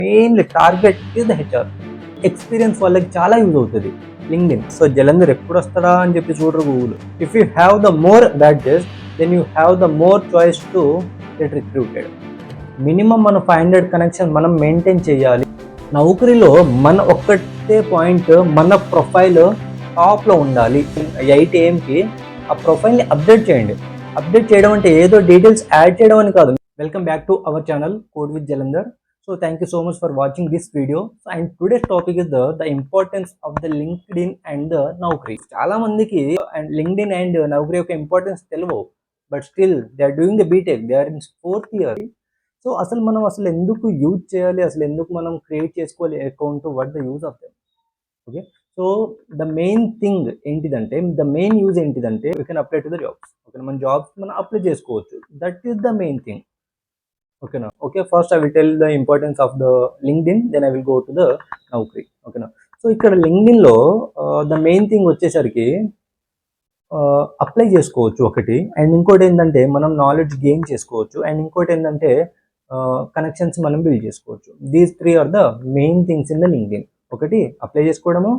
Mainly target is the HR. Experience వాళ్ళకి చాలా use అవుతుంది లింక్డ్ఇన్. సో జలంధర్ ఎప్పుడు వస్తాడా అని చెప్పి చూడరు Google. If you have the more badges then you have the more choice to get recruited. Minimum మన 500 కనెక్షన్ మనం మెయింటైన్ చేయాలి. నౌకరీలో మన ఒక్కటే పాయింట్, మన ప్రొఫైల్ టాప్లో ఉండాలి. 8 AM ఆ ప్రొఫైల్ని అప్డేట్ చేయండి. అప్డేట్ చేయడం అంటే ఏదో డీటెయిల్స్ యాడ్ చేయడం అని కాదు. Welcome back to our channel code with Jalandhar. So thank you so much for watching this video. And today's topic is the importance of the LinkedIn and the Naukri. చాలా మందికి and LinkedIn and Naukri యొక్క importance తెలియవు, but still they are doing the BTech, they are in 4th year. So అసలు ఎందుకు use చేయాలి, అసలు ఎందుకు మనం క్రియేట్ చేసుకోవాలి account, what the use of them. Okay, so the main thing ఏంటిదంటే, ద మెయిన్ యూజ్ ఏంటిదంటే we can apply to the jobs. Okay, మన జాబ్స్ మనం అప్లై చేసుకోవచ్చు. That is the main thing. Okay now, okay, first I will tell the importance of the LinkedIn, then I will go to the Naukri. Okay now, so ఇక్కడ LinkedIn లో the main thing వచ్చేసరికి apply చేసుకోవచ్చు ఒకటి, and ఇంకోటి ఏంటంటే మనం knowledge gain చేసుకోవచ్చు, and ఇంకోటి ఏంటంటే కనెక్షన్స్ మనం బిల్డ్ చేసుకోవచ్చు. These 3 are the main things in the LinkedIn. ఒకటి అప్లై చేసుకోవడము,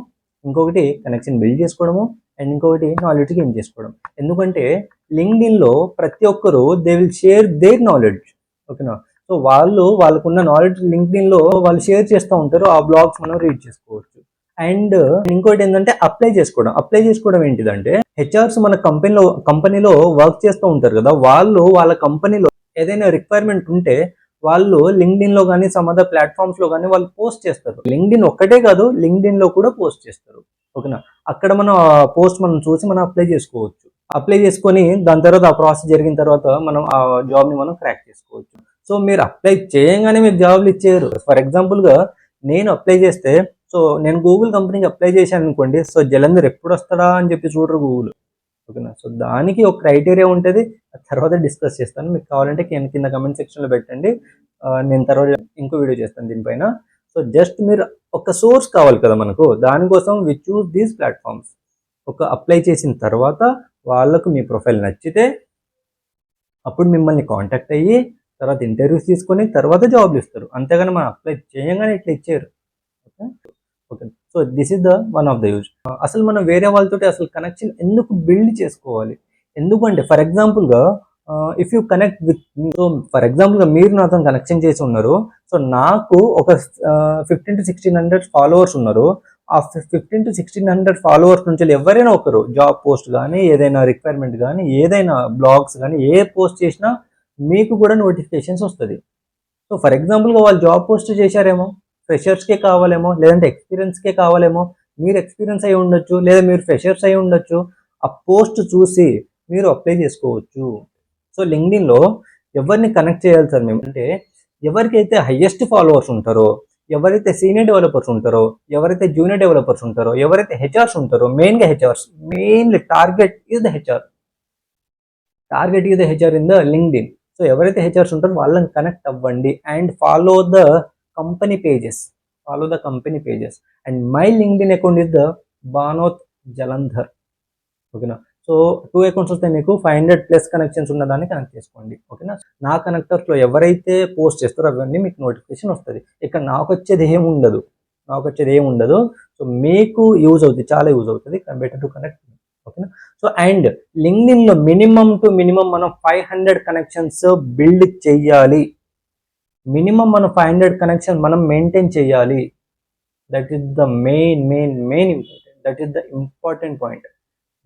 ఇంకొకటి కనెక్షన్ బిల్డ్ చేసుకోవడము, అండ్ ఇంకొకటి నాలెడ్జ్ గెయిన్ చేసుకోవడం. ఎందుకంటే LinkedIn లో ప్రతి ఒక్కరు they will share their knowledge. ఓకేనా, సో వాళ్ళకున్న నాలెడ్జ్ LinkedIn లో వాళ్ళు షేర్ చేస్తూ ఉంటారు. ఆ బ్లాగ్స్ మనం రీడ్ చేసుకోవచ్చు. అండ్ ఇంకోటి ఏంటంటే అప్లై చేసుకోవడం ఏంటిదంటే, హెచ్ఆర్స్ మన కంపెనీలో వర్క్ చేస్తూ ఉంటారు కదా, వాళ్ళ కంపెనీలో ఏదైనా రిక్వైర్మెంట్ ఉంటే వాళ్ళు LinkedIn లో కానీ సమ్ అదర్ ప్లాట్ఫామ్స్ లో కానీ వాళ్ళు పోస్ట్ చేస్తారు. LinkedIn ఒక్కటే కాదు, LinkedIn లో కూడా పోస్ట్ చేస్తారు. ఓకేనా, అక్కడ మనం పోస్ట్ మనం చూసి మనం అప్లై చేసుకోవచ్చు. అప్లై చేసుకొని దాని తర్వాత ఆ ప్రాసెస్ జరిగిన తర్వాత మనం ఆ జాబ్ని మనం క్రాక్ చేసుకోవచ్చు. సో మీరు అప్లై చేయగానే మీకు జాబ్లు ఇచ్చేయరు. ఫర్ ఎగ్జాంపుల్గా నేను అప్లై చేస్తే, సో నేను గూగుల్ కంపెనీకి అప్లై చేశాను అనుకోండి, సో జలంధర్ ఎప్పుడు వస్తాడా అని చెప్పి చూడరు గూగుల్. ఓకేనా, సో దానికి ఒక క్రైటీరియా ఉంటుంది. తర్వాత డిస్కస్ చేస్తాను. మీకు కావాలంటే కింద కమెంట్ సెక్షన్లో పెట్టండి, నేను తర్వాత ఇంకో వీడియో చేస్తాను దీనిపైన. సో జస్ట్ మీరు ఒక సోర్స్ కావాలి కదా మనకు, దానికోసం వి చూస్ దీస్ ప్లాట్ఫామ్స్. ఒక అప్లై చేసిన తర్వాత వాళ్ళకు మీ ప్రొఫైల్ నచ్చితే అప్పుడు మిమ్మల్ని కాంటాక్ట్ అయ్యి తర్వాత ఇంటర్వ్యూస్ తీసుకొని తర్వాత జాబ్లు ఇస్తారు. అంతేగాని మనం అప్లై చేయగానే ఇట్లా ఇచ్చారు. Okay okay, so this is the one of the use. అసలు మనం వేరే వాళ్ళతో అసలు కనెక్షన్ ఎందుకు బిల్డ్ చేసుకోవాలి? ఎందుకంటే ఫర్ ఎగ్జాంపుల్గా if you connect with me, so for ఎగ్జాంపుల్గా మీరు నాతో కనెక్షన్ చేసి ఉన్నారు. సో నాకు ఒక 1500 to 1600 ఫాలోవర్స్ ఉన్నారు. ఆ 1500 to 1600 ఫాలోవర్స్ నుంచి ఎవరైనా ఒకరు జాబ్ పోస్ట్ కానీ, ఏదైనా రిక్వైర్మెంట్ కానీ, ఏదైనా బ్లాగ్స్ కానీ ఏ పోస్ట్ చేసినా మీకు కూడా నోటిఫికేషన్స్ వస్తుంది. సో ఫర్ ఎగ్జాంపుల్గా వాళ్ళు జాబ్ పోస్ట్ చేశారేమో, ఫ్రెషర్స్కే కావాలేమో, లేదంటే ఎక్స్పీరియన్స్కే కావాలేమో. మీరు ఎక్స్పీరియన్స్ అయి ఉండొచ్చు, లేదా మీరు ఫ్రెషర్స్ అయి ఉండొచ్చు. ఆ పోస్ట్ చూసి మీరు అప్లై చేసుకోవచ్చు. సో LinkedInలో ఎవరిని కనెక్ట్ చేయాలి సార్ మేము అంటే, ఎవరికైతే హయ్యెస్ట్ ఫాలోవర్స్ ఉంటారో, ఎవరైతే సీనియర్ డెవలపర్స్ ఉంటారో, ఎవరైతే జూనియర్ డెవలపర్స్ ఉంటారో, ఎవరైతే హెచ్ఆర్స్ ఉంటారో, మెయిన్గా HRs, mainly target is the HR. Target is the HR in the LinkedIn. So ఎవరైతే హెచ్ఆర్స్ ఉంటారో వాళ్ళని కనెక్ట్ అవ్వండి and follow the company pages. And my LinkedIn account is the Banoth Jalandhar. ఓకేనా, సో 2 అకౌంట్స్ వస్తాయి మీకు. 500+ కనెక్షన్స్ ఉన్నదాన్ని కనెక్ట్ చేసుకోండి. ఓకేనా, నా కనెక్టర్స్లో ఎవరైతే పోస్ట్ చేస్తారో అవన్నీ మీకు నోటిఫికేషన్ వస్తుంది. ఇక్కడ నాకు వచ్చేది ఏముండదు. సో మీకు యూజ్ అవుతుంది, చాలా యూజ్ అవుతుంది. Better to connect. ఓకేనా, సో అండ్ LinkedInలో మినిమం మనం 500 కనెక్షన్స్ బిల్డ్ చేయాలి. మినిమం మనం 500 కనెక్షన్ మనం మెయింటైన్ చేయాలి. That is the main important. That is the important point.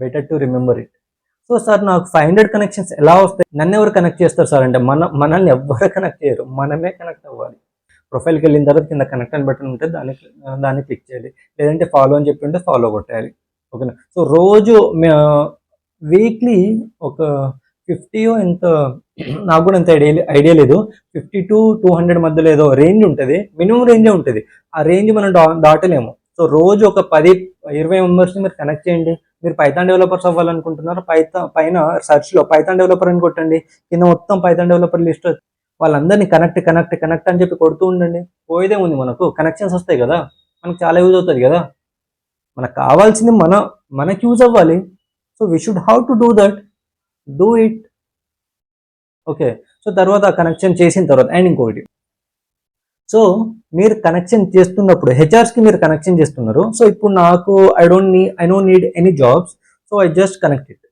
Better to remember it. So sir నాకు 500 కనెక్షన్స్ ఎలా వస్తాయి? నన్ను ఎవరు కనెక్ట్ చేస్తారు సార్ అంటే, మనల్ని ఎవ్వరు కనెక్ట్ చేయరు, మనమే కనెక్ట్ అవ్వాలి. ప్రొఫైల్కి వెళ్ళిన తర్వాత కింద కనెక్ట్ అని బటన్ ఉంటే దాన్ని క్లిక్ చేయాలి, లేదంటే ఫాలో అని చెప్పి ఉంటే ఫాలో కొట్టేయాలి. ఓకేనా, సో రోజు వీక్లీ ఒక 50 ఎంత, నాకు కూడా ఎంత ఐడియా లేదు, 50 to 200 మధ్యలో ఏదో రేంజ్ ఉంటుంది, మినిమం రేంజే ఉంటుంది. ఆ రేంజ్ మనం దాటలేము. సో రోజు ఒక 10-20 మెంబర్స్ని మీరు కనెక్ట్ చేయండి. మీరు పైథాన్ డెవలపర్స్ అవ్వాలనుకుంటున్నారు, పైన సెర్చ్లో పైథాన్ డెవలపర్ అని కొట్టండి, కింద మొత్తం పైథాన్ డెవలపర్ లిస్ట్. వాళ్ళందరినీ కనెక్ట్ అని చెప్పి కొడుతూ ఉండండి. పోయేదే ఉంది, మనకు కనెక్షన్స్ వస్తాయి కదా, మనకు చాలా యూజ్ అవుతుంది కదా. మనకు కావాల్సింది మనకి యూజ్ అవ్వాలి. So we should how to do it. Okay, so తర్వాత కనెక్షన్ చేసిన తర్వాత అండ్ ఇంకొకటి, సో మీరు కనెక్షన్ చేస్తున్నప్పుడు హెచ్ఆర్స్కి మీరు కనెక్షన్ చేస్తున్నారు. సో ఇప్పుడు నాకు I don't need any jobs, so I just connect it.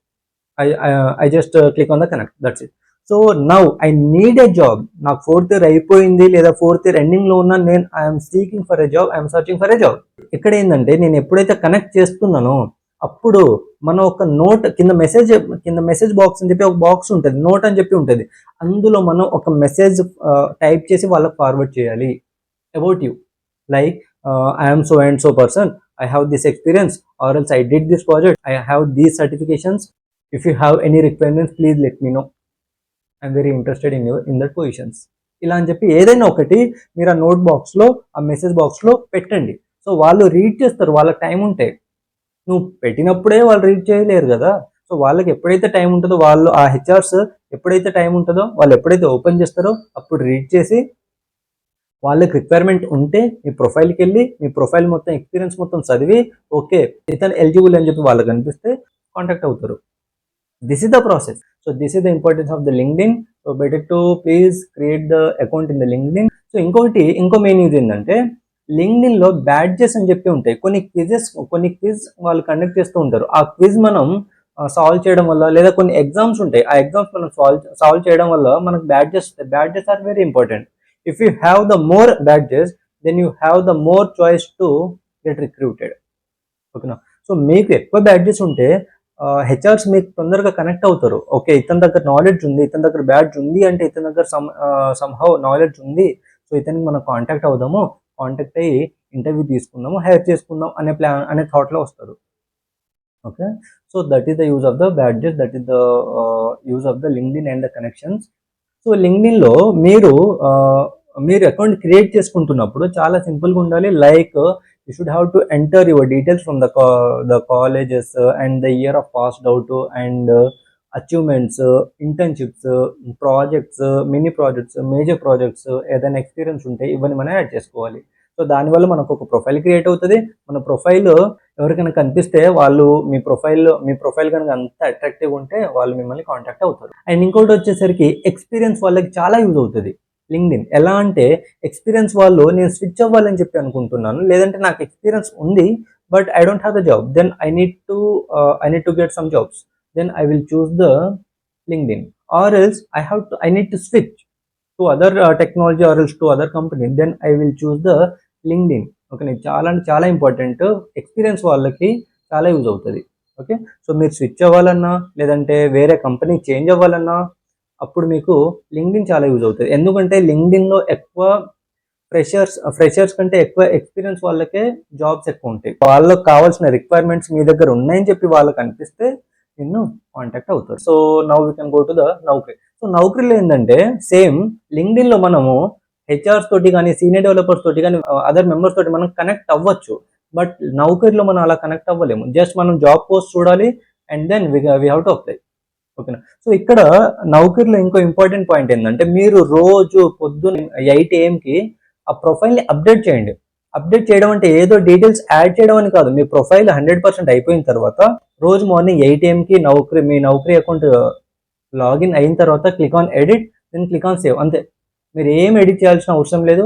I just click on the connect. That's it. So now I need a job. నాకు 4th ఇయర్ అయిపోయింది లేదా 4th ఇయర్ ఎండింగ్ లో ఉన్నా, నేను I'm seeking for a job, I'm searching for a job. ఇక్కడ ఏంటంటే నేను ఎప్పుడైతే కనెక్ట్ చేస్తున్నానో అప్పుడు మనం ఒక నోట్ కింద మెసేజ్ బాక్స్ అని చెప్పి ఒక బాక్స్ ఉంటుంది, నోట్ అని చెప్పి ఉంటుంది. అందులో మనం ఒక మెసేజ్ టైప్ చేసి వాళ్ళకి ఫార్వర్డ్ చేయాలి. About you, like I'm so and so person, I have this experience, or else I did this project, I have these certifications. If you have any requirements, please let me know. I'm very interested in that positions. ఇలా అని చెప్పి ఏదైనా ఒకటి మీరు ఆ note బాక్స్లో, ఆ message బాక్స్లో పెట్టండి. సో వాళ్ళు రీడ్ చేస్తారు, వాళ్ళకి టైం ఉంటే. నువ్వు పెట్టినప్పుడే వాళ్ళు రీడ్ చేయలేరు కదా. సో వాళ్ళకి ఎప్పుడైతే టైం ఉంటుందో, వాళ్ళు ఆ హెచ్ఆర్స్ ఎప్పుడైతే టైం ఉంటుందో, వాళ్ళు ఎప్పుడైతే ఓపెన్ చేస్తారో అప్పుడు రీడ్ చేసి వాళ్ళకి రిక్వైర్మెంట్ ఉంటే మీ ప్రొఫైల్కి వెళ్ళి మీ ప్రొఫైల్ మొత్తం ఎక్స్పీరియన్స్ మొత్తం చదివి ఓకే ఇతను ఎలిజిబుల్ అని చెప్పి వాళ్ళకి అనిపిస్తే కాంటాక్ట్ అవుతారు. This is the process. So this is the importance of the LinkedIn. So better to please create the account in the LinkedIn. So ఇంకో మెయిన్ యూజ్ ఏంటంటే లింక్డ్ఇన్ లో బ్యాడ్జెస్ అని చెప్పి ఉంటాయి. కొన్ని క్విజ్ వాళ్ళు కండక్ట్ చేస్తూ ఉంటారు. ఆ క్విజ్ మనం సాల్వ్ చేయడం వల్ల, లేదా కొన్ని ఎగ్జామ్స్ ఉంటాయి, ఆ ఎగ్జామ్స్ మనం సాల్వ్ చేయడం వల్ల మనకు badges are very important. If you have the more badges, then you have the more choice to get recruited. ఓకేనా. సో మీకు ఎక్కువ బ్యాడ్జెస్ ఉంటే హెచ్ఆర్స్ మీకు తొందరగా కనెక్ట్ అవుతారు. ఓకే ఇతని దగ్గర నాలెడ్జ్ ఉంది, ఇతని దగ్గర బ్యాడ్జ్ ఉంది అంటే ఇతని దగ్గర సమ్హౌ నాలెడ్జ్ ఉంది, సో ఇతనికి మనం కాంటాక్ట్ అవుదాము, కాంటాక్ట్ అయ్యి ఇంటర్వ్యూ తీసుకుందాము, హైర్ చేసుకుందాం అనే థాట్లో వస్తారు. Okay. So that is the use of the badges, that is the use of the LinkedIn and the connections. So లింక్డ్ఇన్లో మీరు అకౌంట్ క్రియేట్ చేసుకుంటున్నప్పుడు చాలా సింపుల్గా ఉండాలి. Like you should have to enter your details from the colleges and the year of passed out and achievements, internships, projects, mini projects, major projects, ఏదైనా experience ఉంటే ఇవన్నీ మనం యాడ్ చేసుకోవాలి. సో దానివల్ల మనకు ఒక ప్రొఫైల్ క్రియేట్ అవుతుంది. మన ప్రొఫైల్ ఎవరికైనా కనిపిస్తే వాళ్ళు మీ ప్రొఫైల్ కనుక అంత అట్రాక్టివ్ ఉంటే వాళ్ళు మిమ్మల్ని కాంటాక్ట్ అవుతారు. అండ్ ఇంకోటి వచ్చేసరికి ఎక్స్పీరియన్స్ వాళ్ళకి చాలా యూజ్ అవుతుంది లింక్డ్ఇన్. ఎలా అంటే ఎక్స్పీరియన్స్ వాళ్ళు నేను స్విచ్ అవ్వాలని చెప్పి అనుకుంటున్నాను, లేదంటే నాకు ఎక్స్పీరియన్స్ ఉంది but I don't have the job, then I need to get some jobs, then I will choose the LinkedIn. Or else I need to switch to other technology or else to other company, then I will choose the LinkedIn. Okay, చాలా అంటే చాలా important. Experience వాళ్ళకి చాలా use అవుతుంది. Okay, so మీరు switch అవ్వాలన్నా లేదంటే వేరే కంపెనీ చేంజ్ అవ్వాలన్నా అప్పుడు మీకు లింక్డ్ఇన్ చాలా యూజ్ అవుతుంది. ఎందుకంటే లింక్డ్ఇన్లో ఎక్కువ ఫ్రెషర్స్ కంటే ఎక్కువ ఎక్స్పీరియన్స్ వాళ్ళకే జాబ్స్ ఎక్కువ ఉంటాయి. వాళ్ళకి కావాల్సిన రిక్వైర్మెంట్స్ మీ దగ్గర ఉన్నాయని చెప్పి వాళ్ళకి అనిపిస్తే నిన్ను కాంటాక్ట్ అవుతారు. So now we can go to the Naukri. So నౌకరీలో ఏంటంటే సేమ్ లింక్డ్ఇన్లో మనము హెచ్ఆర్స్ తోటి కానీ సీనియర్ డెవలపర్స్ తోటి కానీ అదర్ మెంబర్స్ తోటి మనం కనెక్ట్ అవ్వచ్చు. బట్ నౌకరీలో మనం అలా కనెక్ట్ అవ్వలేము. జస్ట్ మనం జాబ్ పోస్ట్ చూడాలి and then we have to apply. ఓకేనా. సో ఇక్కడ నౌకరీలో ఇంకో ఇంపార్టెంట్ పాయింట్ ఏంటంటే మీరు రోజు పొద్దున్న 8 AM ఆ ప్రొఫైల్ని అప్డేట్ చేయండి. అప్డేట్ చేయడం అంటే ఏదో డీటెయిల్స్ యాడ్ చేయడం అని కాదు. మీ ప్రొఫైల్ 100% అయిపోయిన తర్వాత రోజు మార్నింగ్ 8 AM మీ నౌకరీ అకౌంట్ లాగిన్ అయిన తర్వాత click on edit, then click on save. అంతే, మీరు ఏం ఎడిట్ చేయాల్సిన అవసరం లేదు.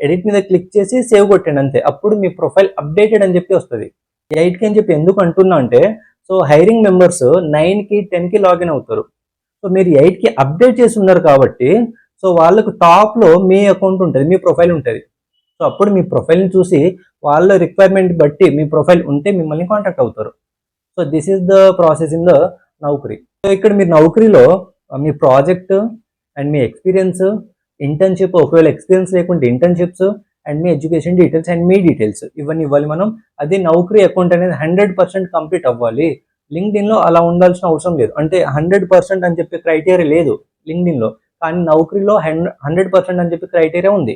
ఎడిట్ మీద క్లిక్ చేసి సేవ్ కొట్టండి అంతే. అప్పుడు మీ ప్రొఫైల్ అప్డేటెడ్ అని చెప్పి వస్తుంది. 8 అని చెప్పి ఎందుకు అంటున్నా అంటే సో హైరింగ్ మెంబర్స్ 9 10 లాగిన్ అవుతారు. సో మీరు 8 అప్డేట్ చేసి ఉన్నారు కాబట్టి సో వాళ్ళకు టాప్లో మీ అకౌంట్ ఉంటుంది, మీ ప్రొఫైల్ ఉంటుంది. సో అప్పుడు మీ ప్రొఫైల్ని చూసి వాళ్ళ రిక్వైర్మెంట్ బట్టి మీ ప్రొఫైల్ ఉంటే మిమ్మల్ని కాంటాక్ట్ అవుతారు. So this is the process in the Naukri. So ఇక్కడ మీరు నౌకరీలో మీ ప్రాజెక్ట్ అండ్ మీ ఎక్స్పీరియన్స్, ఇంటర్న్షిప్, ఒకవేళ ఎక్స్పీరియన్స్ లేకుంటే ఇంటర్న్షిప్స్ అండ్ మీ ఎడ్యుకేషన్ డీటెయిల్స్ అండ్ మీ డీటెయిల్స్ ఇవన్నీ ఇవ్వాలి మనం. అది నౌకరీ అకౌంట్ అనేది 100% కంప్లీట్ అవ్వాలి. లింక్డ్ఇన్లో అలా ఉండాల్సిన అవసరం లేదు. అంటే 100% అని చెప్పి క్రైటీరియా లేదు లింక్డ్ఇన్లో, కానీ నౌకరీలో 100% అని చెప్పి క్రైటీరియా ఉంది.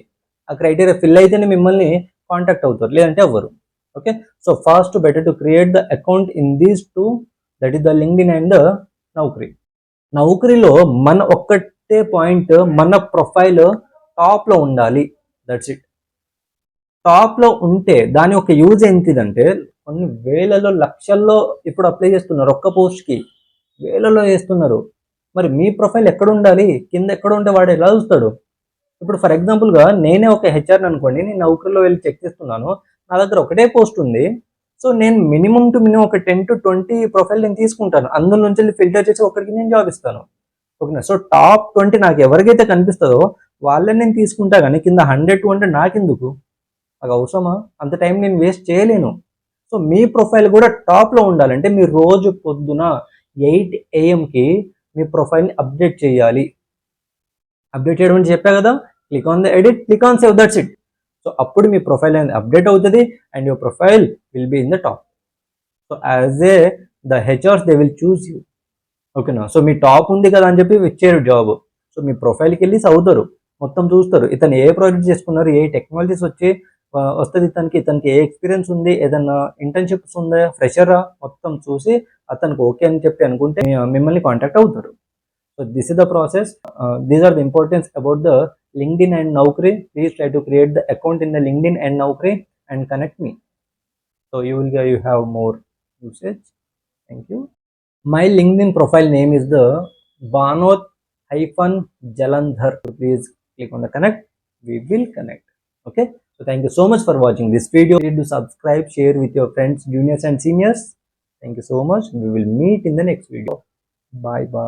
ఆ క్రైటీరియా ఫిల్ అయితేనే మిమ్మల్ని కాంటాక్ట్ అవుతారు, లేదంటే అవ్వరు. Okay, so first better to create the account in these two, that is the LinkedIn and the Naukri. నౌకరీలో మన ఒక్కటే పాయింట్, మన ప్రొఫైల్ టాప్లో ఉండాలి. That's it. టాప్లో ఉంటే దాని ఒక యూజ్ ఏంటిదంటే కొన్ని వేలలో లక్షల్లో ఇప్పుడు అప్లై చేస్తున్నారు, ఒక్క పోస్ట్కి వేలలో చేస్తున్నారు. మరి మీ ప్రొఫైల్ ఎక్కడ ఉండాలి? కింద ఎక్కడ ఉంటే వాడు ఎలా చూస్తాడు? ఇప్పుడు ఫర్ ఎగ్జాంపుల్గా నేనే ఒక హెచ్ఆర్ అనుకోండి, నేను నౌకరీలో వెళ్ళి చెక్ చేస్తున్నాను, నా దగ్గర ఒకటే పోస్ట్ ఉంది. సో నేను మినిమం టు మినిమం ఒక 10 to 20 ప్రొఫైల్ నేను తీసుకుంటాను, అందులో నుంచి వెళ్ళి ఫిల్టర్ చేసి ఒకరికి నేను జాబ్ ఇస్తాను. ఓకేనా? సో టాప్ 20 నాకు ఎవరికైతే కనిపిస్తుందో వాళ్ళని నేను తీసుకుంటా, కానీ కింద 100-200 నాకెందుకు? నాకు అవసరమా? అంత టైం నేను వేస్ట్ చేయలేను. సో మీ ప్రొఫైల్ కూడా టాప్లో ఉండాలంటే మీరు రోజు పొద్దున 8 AM మీ ప్రొఫైల్ని అప్డేట్ చేయాలి. అప్డేట్ చేయడం అని చెప్పా కదా, click on the edit, click on save, that's it. So అప్పుడు మీ ప్రొఫైల్ అనేది అప్డేట్ అవుతుంది and your profile will be in the top. So as a the HRs they will choose you. ఓకేనా? సో మీ టాప్ ఉంది కదా అని చెప్పి ఇచ్చారు జాబ్. సో మీ ప్రొఫైల్కి వెళ్ళి చదువుతారు, మొత్తం చూస్తారు, ఇతను ఏ ప్రాజెక్ట్ చేసుకున్నారు, ఏ టెక్నాలజీస్ వస్తుంది ఇతనికి ఏ ఎక్స్పీరియన్స్ ఉంది, ఏదన్నా ఇంటర్న్షిప్స్ ఉందా, ఫ్రెషరా, మొత్తం చూసి అతనికి ఓకే అని చెప్పి అనుకుంటే మిమ్మల్ని కాంటాక్ట్ అవుతారు. So this is the process. These are the importance about the LinkedIn and Naukri. Please try to create the account in the LinkedIn and Naukri and connect me. So you have more usage. Thank you. My LinkedIn profile name is the Banot-Jalandhar. So please click on the connect. We will connect. Okay. So thank you so much for watching this video. Please do subscribe, share with your friends, juniors and seniors. Thank you so much. We will meet in the next video. Bye bye.